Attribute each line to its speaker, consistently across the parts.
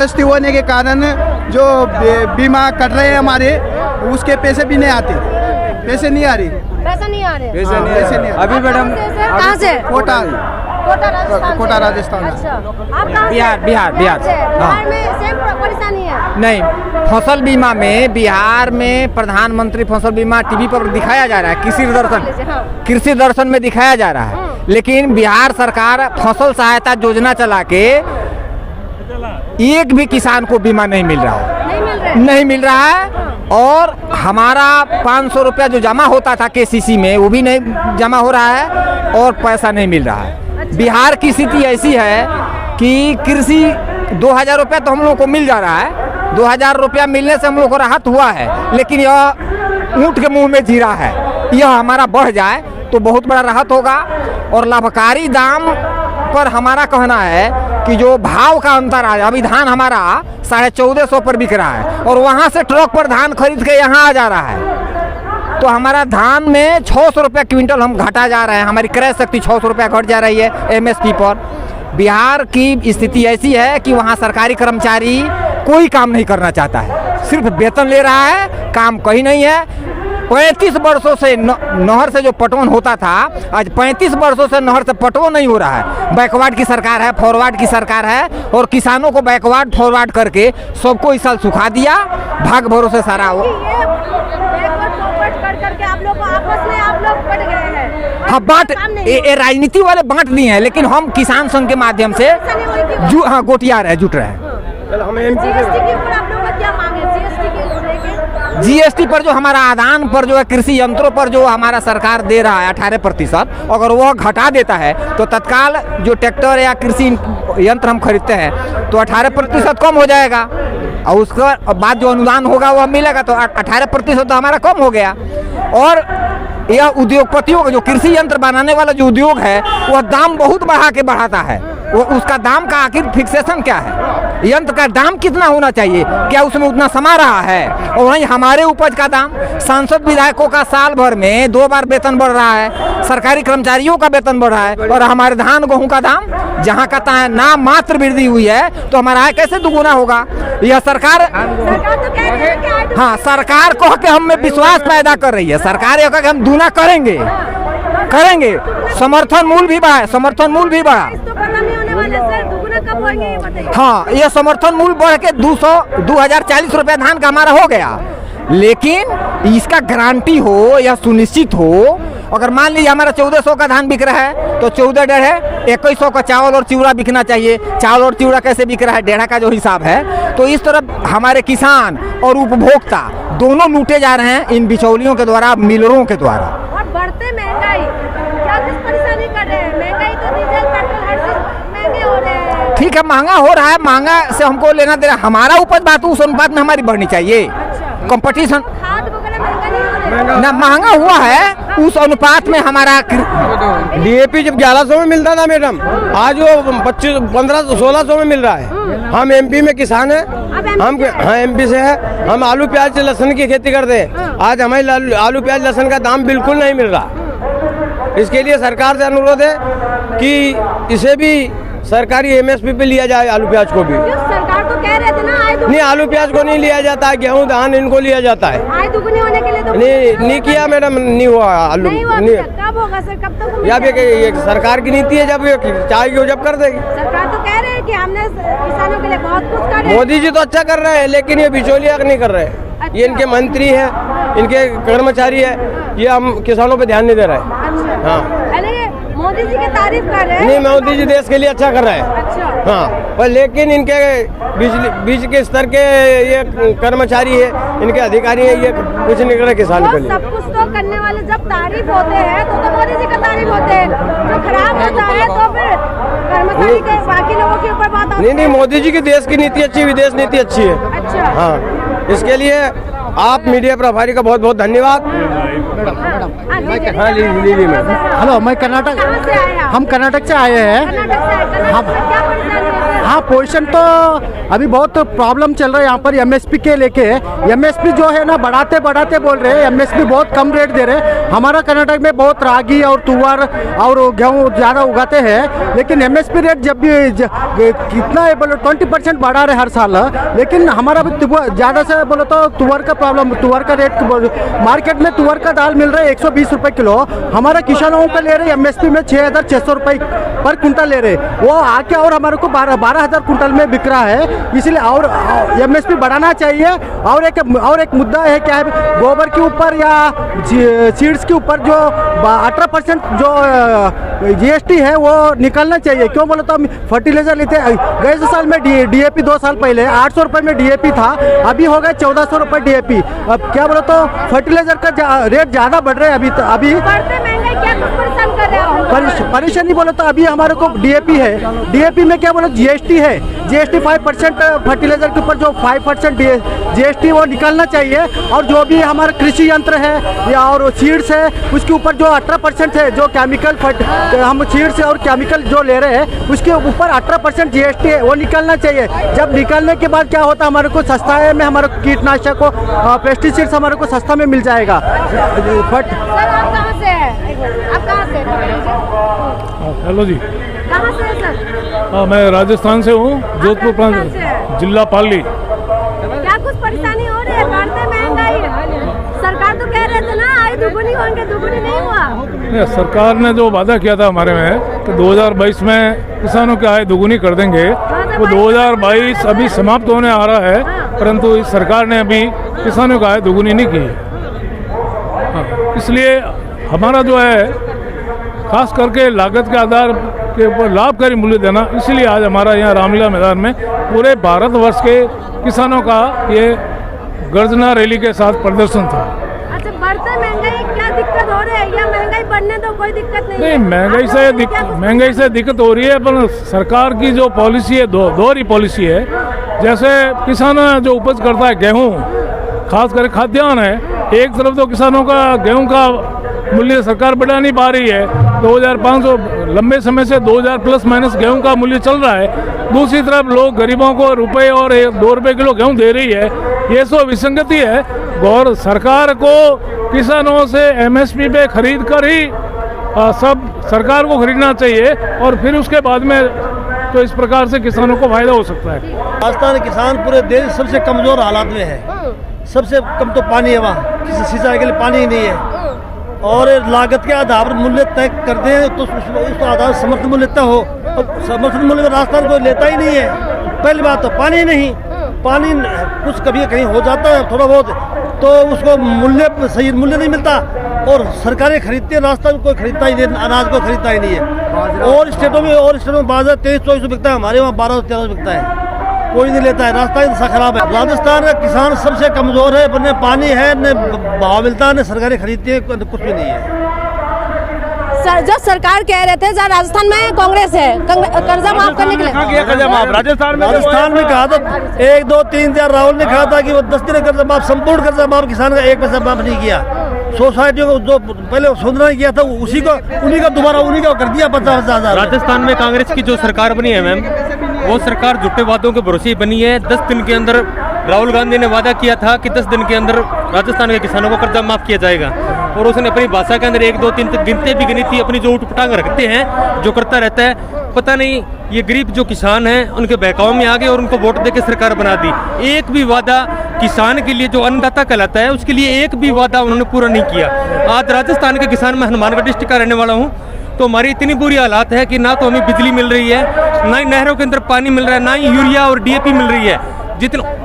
Speaker 1: सस्ती होने के कारण जो बीमा कट रहे हैं हमारे, उसके पैसे भी नहीं आते, पैसे नहीं आ रहे।
Speaker 2: अभी मैडम
Speaker 3: कहाँ से?
Speaker 1: कोटा राजस्थान।
Speaker 3: अच्छा, आप कहाँ से?
Speaker 2: बिहार।
Speaker 3: बिहार में सेम परेशानी है?
Speaker 2: नहीं, फसल बीमा में बिहार में प्रधानमंत्री फसल बीमा टीवी पर दिखाया जा रहा है, कृषि दर्शन में दिखाया जा रहा है, लेकिन बिहार सरकार फसल सहायता योजना चला के एक भी किसान को बीमा नहीं मिल रहा है। और हमारा 500 रुपया जो जमा होता था केसीसी में, वो भी नहीं जमा हो रहा है और पैसा नहीं मिल रहा है।
Speaker 3: अच्छा।
Speaker 2: बिहार की स्थिति ऐसी है कि कृषि 2000 रुपया तो हम लोग को मिल जा रहा है, 2000 रुपया मिलने से हम लोग को राहत हुआ है, लेकिन यह ऊँट के मुंह में जीरा है। यह हमारा बढ़ जाए तो बहुत बड़ा राहत होगा। और लाभकारी दाम पर हमारा कहना है कि जो भाव का अंतर है, अभी धान हमारा 1450 पर बिक रहा है और वहाँ से ट्रक पर धान खरीद के यहाँ आ जा रहा है, तो हमारा धान में 600 रुपया क्विंटल हम घटा जा रहे हैं, हमारी क्रय शक्ति 600 रुपया घट जा रही है MSP पर। बिहार की स्थिति ऐसी है कि वहाँ सरकारी कर्मचारी कोई काम नहीं करना चाहता है, सिर्फ वेतन ले रहा है, काम कहीं नहीं है। 35 वर्षों से नहर से जो पटवन होता था, आज 35 वर्षों से नहर से पटवन नहीं हो रहा है। बैकवर्ड की सरकार है, फॉरवर्ड की सरकार है, और किसानों को बैकवर्ड फॉरवर्ड करके सबको इस साल सुखा दिया, भाग भरोसे सारा हो। हाँ, बांट राजनीति वाले बांट दिए हैं, लेकिन हम किसान संघ के माध्यम से गोटिया रहे, जुट रहे हैं। GST पर जो हमारा आदान पर जो है, कृषि यंत्रों पर जो हमारा सरकार दे रहा है 18%, अगर वह घटा देता है तो तत्काल जो ट्रैक्टर या कृषि यंत्र हम खरीदते हैं तो 18% कम हो जाएगा, और उसके बाद जो अनुदान होगा वह मिलेगा, तो 18% तो हमारा कम हो गया। और यह उद्योगपतियों का जो कृषि यंत्र बनाने वाला जो उद्योग है, वह दाम बहुत बढ़ाता है। वो उसका दाम का आखिर फिक्सेशन क्या है? यंत्र का दाम कितना होना चाहिए? क्या उसमें उतना समा रहा है? और वहीं हमारे उपज का दाम, सांसद विधायकों का साल भर में 2 बार वेतन बढ़ रहा है, सरकारी कर्मचारियों का वेतन बढ़ रहा है, और हमारे धान गेहूं का दाम जहां का नाम मात्र वृद्धि हुई है, तो हमारा आय कैसे दुगुना होगा? यह सरकार हाँ, सरकार कह के हम में विश्वास पैदा कर रही है। सरकार यह कह के हम दूना करेंगे। समर्थन मूल्य भी बढ़ा। हाँ, ये समर्थन मूल्य बढ़ के 2040 रुपया धान का हमारा हो गया, लेकिन इसका गारंटी हो या सुनिश्चित हो। अगर मान लीजिए हमारा 1400 का धान बिक रहा है तो 14.5 है, 2100 का चावल और चिवड़ा बिकना चाहिए। चावल और चिवड़ा कैसे बिक रहा है? 1.5 का जो हिसाब है। तो इस तरह हमारे किसान और उपभोक्ता दोनों लूटे जा रहे हैं इन बिचौलियों के द्वारा, मिलरों के द्वारा।
Speaker 3: और बढ़ते महंगाई क्या किस परेशानी कर रहे हैं? महंगाई तो डीजल पेट्रोल हर चीज महंगे हो रहे हैं।
Speaker 2: ठीक है, महंगा हो रहा है, महंगा से हमको लेना देना, हमारा उपज बात उस अनुपात में हमारी बढ़नी चाहिए। कंपटीशन ना महंगा हुआ है उस अनुपात में हमारा।
Speaker 4: DAP जब 1100 में मिलता था मैडम, आज वो 1500-1600 में मिल रहा है। हम MP में किसान हैं, हम MP से है, हम आलू प्याज लहसुन की खेती करते हैं। आज हमें आलू प्याज लहसुन का दाम बिल्कुल नहीं मिल रहा। इसके लिए सरकार से अनुरोध है कि इसे भी सरकारी MSP पे लिया जाए, आलू प्याज को भी।
Speaker 3: सरकार तो कह रहे थे ना,
Speaker 4: नहीं, आलू प्याज को नहीं लिया जाता है, गेहूं धान इनको लिया जाता है।
Speaker 3: आय दुगनी होने के लिए तो
Speaker 4: नहीं किया मैडम, नहीं हुआ आलू।
Speaker 3: कब होगा सर? कब तक?
Speaker 4: या ये सरकार की नीति है, जब चाहेगी जब कर देगी।
Speaker 3: सरकार तो कह रहे हैं कि हमने किसानों के लिए बहुत कुछ कर रहे हैं।
Speaker 4: मोदी जी तो अच्छा कर रहे हैं, लेकिन ये बिचौलिया नहीं कर रहे हैं।
Speaker 3: अच्छा।
Speaker 4: ये इनके मंत्री हैं, इनके कर्मचारी है, ये हम किसानों पे ध्यान नहीं दे रहे हैं।
Speaker 3: अच्छा।
Speaker 4: हाँ,
Speaker 3: मोदी जी की तारीफ कर रहे हैं।
Speaker 4: नहीं, मोदी जी देश के लिए अच्छा कर रहे हैं।
Speaker 3: अच्छा।
Speaker 4: हाँ, पर लेकिन इनके बीच के स्तर के ये कर्मचारी है, इनके अधिकारी है, ये कुछ नहीं कर रहे किसान के लिए।
Speaker 3: सब कुछ तो करने वाले जब तारीफ होते हैं तो मोदी जी का तारीफ होते हैं, जो खराब होता है तो फिर कर्मचारी के बाकी लोगों के ऊपर बात आती है।
Speaker 4: नहीं, मोदी जी की देश की नीति अच्छी, विदेश नीति अच्छी है।
Speaker 3: अच्छा।
Speaker 4: हाँ, इसके लिए आप मीडिया प्रभारी का बहुत बहुत धन्यवाद। हाँ लीजिए मैडम।
Speaker 5: हेलो, मैं कर्नाटक,
Speaker 3: कहाँ से आए आप?
Speaker 5: हम कर्नाटक से आए हैं।
Speaker 3: कर्नाटक से आए। कर्नाटक में क्या परेशानी है सर?
Speaker 5: हाँ, पोजीशन तो अभी बहुत प्रॉब्लम चल रहा है यहाँ पर एमएसपी के लेके। एमएसपी जो है ना बढ़ाते बढ़ाते बोल रहे हैं, एमएसपी बहुत कम रेट दे रहे हैं। हमारा कर्नाटक में बहुत रागी और तुअर और गेहूँ ज़्यादा उगाते हैं, लेकिन एमएसपी रेट जब भी कितना है बोलो 20% बढ़ा रहे हर साल, लेकिन हमारा भी ज़्यादा से बोलो तो तुअर का प्रॉब्लम। तुअर का रेट मार्केट में तुअर का दाल मिल रहा है 120 रुपये किलो, हमारा किसानों का ले रहे हैं एमएसपी में 6,600 रुपये पर कुंटल ले रहे, वो आके और हमारे को 12,000 कुंटल में बिक रहा है। इसलिए और एमएसपी बढ़ाना चाहिए। और एक मुद्दा है, क्या है, गोबर के ऊपर या सीड्स के ऊपर जो 18% जो जीएसटी है वो निकालना चाहिए। क्यों बोलो तो हम फर्टिलाइजर लेते हैं, गए साल में डीएपी 2 साल पहले 800 रुपये में डीएपी था, अभी हो गया 1400 रुपये डीएपी। अब क्या बोलो तो फर्टिलाइजर का रेट ज़्यादा बढ़ रहा है अभी
Speaker 3: बढ़ते महंगाई क्या कुछ परेशान कर रहे हो?
Speaker 5: परेशानी बोलो तो अभी हमारे को डीएपी है, डीएपी में क्या बोलो जीएसटी है, जीएसटी 5% फर्टिलाइजर के ऊपर जो 5% जीएसटी वो निकालना चाहिए। और जो भी हमारा कृषि यंत्र है या और सीड्स है उसके ऊपर जो 18% है, जो केमिकल हम सीड्स और केमिकल जो ले रहे हैं उसके ऊपर 18% जीएसटी है, वो निकालना चाहिए। जब निकालने के बाद क्या होता है, हमारे को सस्ता है में हमारे कीटनाशक को पेस्टिसाइड्स हमारे को सस्ता में मिल जाएगा। बट
Speaker 3: सर आप कहाँ से हैं? आप कहाँ से हैं?
Speaker 6: हेलो जी,
Speaker 3: कहाँ से हैं सर?
Speaker 6: हाँ मैं राजस्थान से हूँ, जोधपुर
Speaker 3: राजस्थान से हैं?
Speaker 6: प्रांत, जिला पाली।
Speaker 3: क्या कुछ परेशानी हो रही है? बढ़ते महंगाई, सरकार तो कह रहे थे ना आय दुगुनी होंगे, दुगुनी नहीं हुआ।
Speaker 6: नहीं, सरकार ने जो वादा किया था हमारे में कि 2022 में किसानों की आय दुगुनी कर देंगे, वो 2022 अभी समाप्त होने आ रहा है, परंतु इस सरकार ने अभी किसानों की आय दुगुनी नहीं की। हाँ, इसलिए हमारा जो है खास करके लागत के आधार के ऊपर लाभकारी मूल्य देना, इसीलिए आज हमारा यहाँ रामलीला मैदान में पूरे भारतवर्ष के किसानों का ये गर्जना रैली के साथ प्रदर्शन था।
Speaker 3: अच्छा, बढ़ते महंगाई क्या दिक्कत हो रही है या महंगाई बढ़ने तो कोई दिक्कत नहीं
Speaker 6: नहीं,
Speaker 3: है?
Speaker 6: महंगाई से दिक्कत हो रही है, पर सरकार की जो पॉलिसी है दोहरी पॉलिसी है। जैसे किसान जो उपज करता है गेहूँ, खास कर खाद्यान्न है, एक तरफ तो किसानों का गेहूं का मूल्य सरकार बढ़ा नहीं पा रही है, 2,500 लंबे समय से 2,000 प्लस माइनस गेहूं का मूल्य चल रहा है। दूसरी तरफ लोग गरीबों को रुपए और 2 रुपए किलो गेहूं दे रही है, ये सो विसंगति है। और सरकार को किसानों से एमएसपी पे खरीद कर ही सब सरकार को खरीदना चाहिए, और फिर उसके बाद में तो इस प्रकार से किसानों को फायदा हो सकता है।
Speaker 7: राजस्थान किसान पूरे देश सबसे कमजोर हालात में है, सबसे कम तो पानी है, वहाँ किसी सिंचाई के लिए पानी ही नहीं है। और लागत के आधार पर मूल्य तय कर दें तो उस आधार समर्थन मूल्य तय हो, तो समर्थन मूल्य में राजस्थान कोई लेता ही नहीं है। पहली बात तो पानी नहीं, पानी कुछ कभी कहीं हो जाता है थोड़ा बहुत, तो उसको मूल्य सही मूल्य नहीं मिलता, और सरकारें खरीदती है, राजस्थान कोई खरीदता ही नहीं, अनाज को खरीदता ही नहीं है। और स्टेटों में बाजार 23-24 बिकता है, हमारे वहाँ 12-13 बिकता है, कोई नहीं लेता है। राजस्थान ऐसा खराब है। राजस्थान का किसान सबसे कमजोर है, न पानी है, न भाव मिलता है, न सरकारें खरीदती है, कुछ भी नहीं है।
Speaker 3: सर, जो सरकार कह रहे थे राजस्थान में कांग्रेस है कर्जा माफ करने के लिए,
Speaker 7: राजस्थान में कहा था 1, 2, 3, 4 राहुल ने कहा था कि वो 10 दिन कर्जा माफ, संपूर्ण कर्जा माफ, किसान का 1 पैसा माफ नहीं किया। सोसाइटियों को जो पहले सुंदरा ने किया था उसी को उन्हीं का दोबारा उन्हीं का कर दिया 50,000।
Speaker 8: राजस्थान में कांग्रेस की जो सरकार बनी है मैम, वो सरकार झूठे वादों के भरोसे बनी है। 10 दिन के अंदर राहुल गांधी ने वादा किया था कि 10 दिन के अंदर राजस्थान के किसानों को कर्जा माफ किया जाएगा, और उसने अपनी भाषा के अंदर 1, 2, 3 तक गिनते भी गिनी थी। अपनी जो उठपटांग रखते हैं, जो करता रहता है, पता नहीं ये गरीब जो किसान हैं उनके बहकाव में आ गए और उनको वोट देकर सरकार बना दी। एक भी वादा किसान के लिए जो अन्नदाता कहलाता है उसके लिए एक भी वादा उन्होंने पूरा नहीं किया। आज राजस्थान के किसान, मैं हनुमानगढ़ डिस्ट्रिक्ट का रहने वाला हूँ, तो हमारी इतनी बुरी हालात है कि ना तो हमें बिजली मिल रही है, ना ही नहरों के अंदर पानी मिल रहा है, ना ही यूरिया और डीएपी मिल रही है। जितना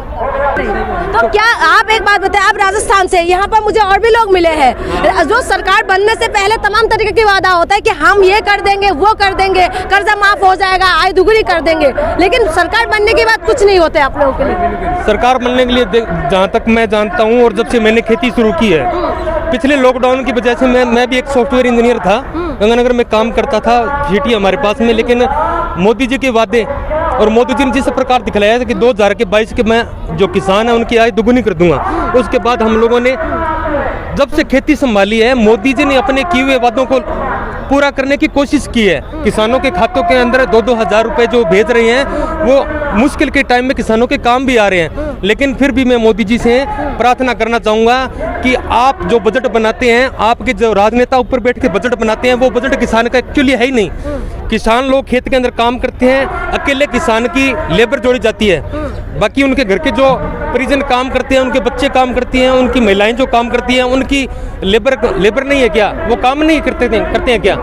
Speaker 3: तो क्या आप एक बात बताएं, आप राजस्थान से, यहाँ पर मुझे और भी लोग मिले हैं, जो सरकार बनने से पहले तमाम तरीके की वादा होता है कि हम ये कर देंगे, वो कर देंगे, कर्जा माफ हो जाएगा, आय दुगुनी कर देंगे, लेकिन सरकार बनने के बाद कुछ नहीं होता है आप लोगों के लिए।
Speaker 8: सरकार बनने के लिए जहाँ तक मैं जानता हूँ, और जब से मैंने खेती शुरू की है, पिछले लॉकडाउन की वजह से मैं भी एक सॉफ्टवेयर इंजीनियर था, गंगानगर में काम करता था, सिटी हमारे पास में, लेकिन मोदी जी के वादे और मोदी जी ने जिस प्रकार दिखलाया था कि 2022 के मैं जो किसान है उनकी आय दुगुनी कर दूंगा, उसके बाद हम लोगों ने जब से खेती संभाली है मोदी जी ने अपने किए हुए वादों को पूरा करने की कोशिश की है। किसानों के खातों के अंदर 2-2 हज़ार रुपए जो भेज रहे हैं वो मुश्किल के टाइम में किसानों के काम भी आ रहे हैं। लेकिन फिर भी मैं मोदी जी से प्रार्थना करना चाहूँगा कि आप जो बजट बनाते हैं, आपके जो राजनेता ऊपर बैठ के बजट बनाते हैं, वो बजट किसान का एक्चुअली है ही नहीं। किसान लोग खेत के अंदर काम करते हैं, अकेले किसान की लेबर जोड़ी जाती है, बाकी उनके घर के जो परिजन काम करते हैं, उनके बच्चे काम करती हैं, उनकी महिलाएं जो काम करती हैं, उनकी लेबर नहीं है क्या? वो काम नहीं करते हैं क्या?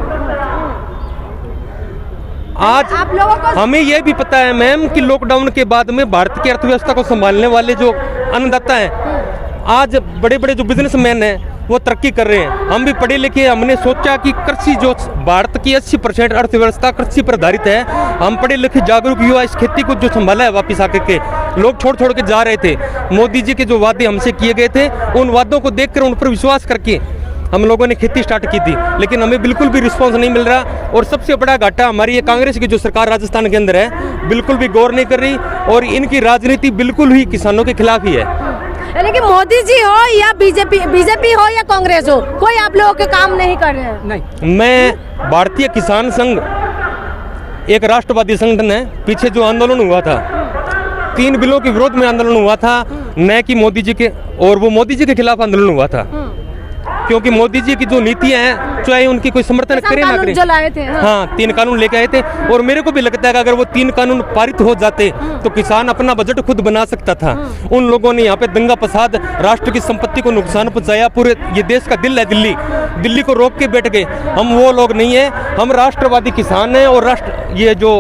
Speaker 8: आज
Speaker 3: आप लोगों को
Speaker 8: हमें यह भी पता है मैम कि लॉकडाउन के बाद में भारत की अर्थव्यवस्था को संभालने वाले जो अन्नदाता हैं, आज बड़े बड़े जो बिजनेसमैन हैं वो तरक्की कर रहे हैं। हम भी पढ़े लिखे, हमने सोचा कि कृषि जो भारत की 80% अर्थव्यवस्था कृषि पर आधारित है, हम पढ़े लिखे जागरूक युवा इस खेती को जो संभाला है वापिस आकर के लोग छोड़ के जा रहे थे। मोदी जी के जो वादे हमसे किए गए थे, उन वादों को देखकर उन पर विश्वास करके हम लोगों ने खेती स्टार्ट की थी, लेकिन हमें बिल्कुल भी रिस्पांस नहीं मिल रहा। और सबसे बड़ा घाटा हमारी ये कांग्रेस की जो सरकार राजस्थान के अंदर है, बिल्कुल भी गौर नहीं कर रही और इनकी राजनीति बिल्कुल ही किसानों के खिलाफ ही है।
Speaker 3: यानी कि मोदी जी हो या बीजेपी हो या कांग्रेस हो, कोई आप लोगों के काम नहीं कर रहे हैं।
Speaker 2: नहीं,
Speaker 8: मैं भारतीय किसान संघ एक राष्ट्रवादी संगठन है। पीछे जो आंदोलन हुआ था, 3 बिलों के विरोध में आंदोलन हुआ था, न कि मोदी जी के, और वो मोदी जी के खिलाफ आंदोलन हुआ था, क्योंकि मोदी जी की जो नीतियां हैं, चाहे उनकी कोई समर्थन करे ना करे,
Speaker 3: जो लाए थे,
Speaker 8: हाँ 3 कानून लेके आए थे। और मेरे को भी लगता है कि अगर वो 3 कानून पारित हो जाते तो किसान अपना बजट खुद बना सकता था। उन लोगों ने यहाँ पे दंगा फसाद, राष्ट्र की संपत्ति को नुकसान पहुंचाया। पूरे ये देश का दिल है दिल्ली को रोक के बैठ गए। हम वो लोग नहीं है, हम राष्ट्रवादी किसान हैं। और ये जो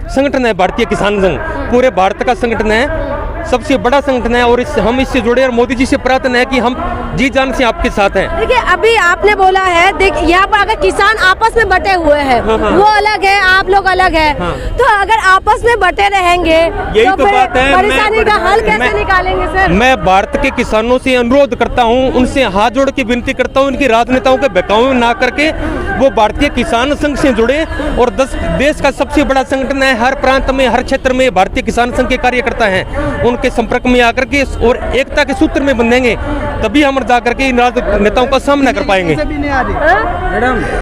Speaker 8: संगठन है भारतीय किसान संघ, पूरे भारत का संगठन है, सबसे बड़ा संगठन है। और हम इससे जुड़े और मोदी जी से प्रार्थना है कि हम जी जान से आपके साथ हैं।
Speaker 3: देखिए अभी आपने बोला है, देखिए यहाँ पर अगर किसान आपस में बटे हुए हैं, वो अलग है, आप लोग अलग है, तो अगर आपस में बटे रहेंगे
Speaker 8: यही तो
Speaker 3: फिर
Speaker 8: बात है।
Speaker 3: परेशानी का हल कैसे निकालेंगे सर?
Speaker 8: मैं भारत के किसानों से अनुरोध करता हूं, उनसे हाथ जोड़ के विनती करता हूं, इनकी राजनेताओं के बहकावे में ना करके वो भारतीय किसान संघ से जुड़े। और देश का सबसे बड़ा संगठन है, हर प्रांत में, हर क्षेत्र में भारतीय किसान संघ के कार्यकर्ता हैं, उनके संपर्क में आकर के और एकता के सूत्र में बंधेंगे, तभी हम जाकर के इन राजनेताओं का सामना कर पाएंगे।
Speaker 1: भी नहीं आ रही मैडम।